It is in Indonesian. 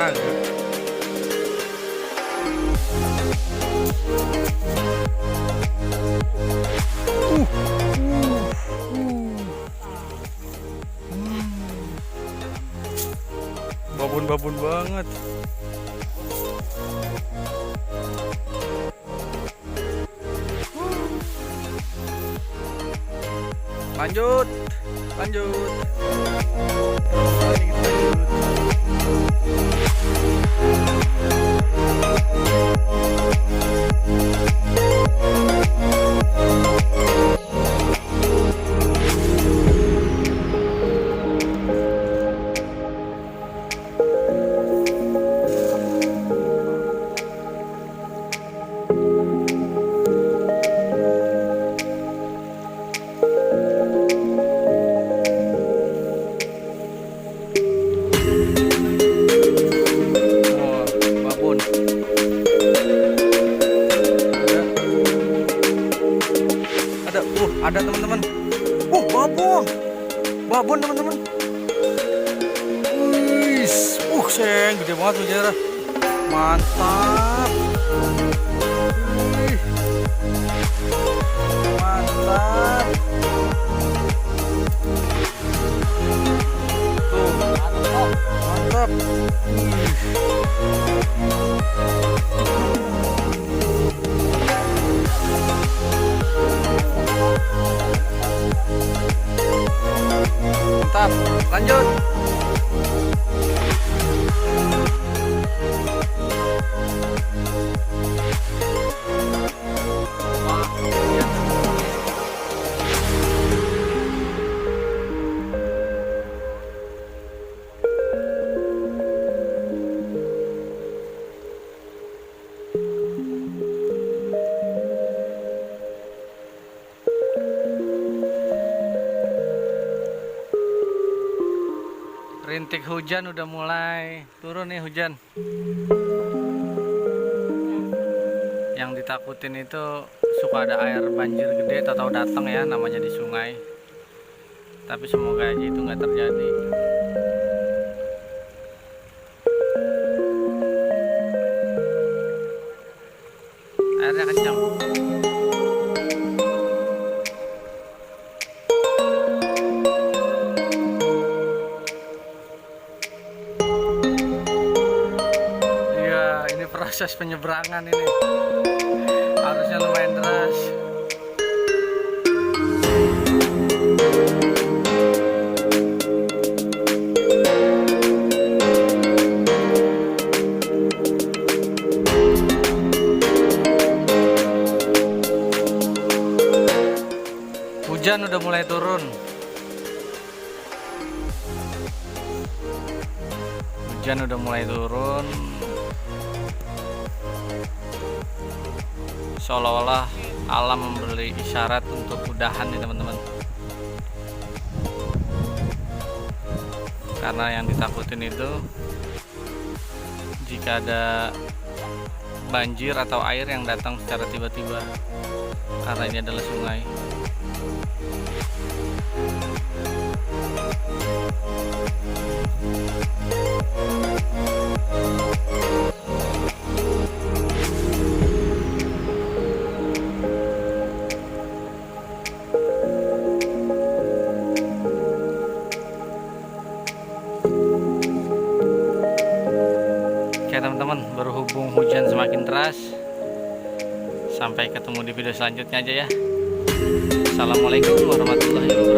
Kagak. Babon-babon banget. Lanjut, lanjut. Ada teman-teman. Babon teman-teman. Wis, sayang gede banget tuh Jara. Mantap. Mantap. Tuh, mantap. Mantap, lanjut. Rintik hujan udah mulai turun nih hujan. Yang ditakutin itu suka ada air banjir gede atau datang ya, namanya di sungai. Tapi semoga aja itu nggak terjadi. Airnya kencang. Proses penyeberangan ini harusnya lumayan deras. Hujan udah mulai turun. Hujan udah mulai turun. Seolah-olah alam memberi isyarat untuk udahan nih teman-teman. Karena yang ditakutin itu jika ada banjir atau air yang datang secara tiba-tiba, karena ini adalah sungai. Oke teman-teman, berhubung hujan semakin deras, sampai ketemu di video selanjutnya aja ya. Assalamualaikum warahmatullahi wabarakatuh.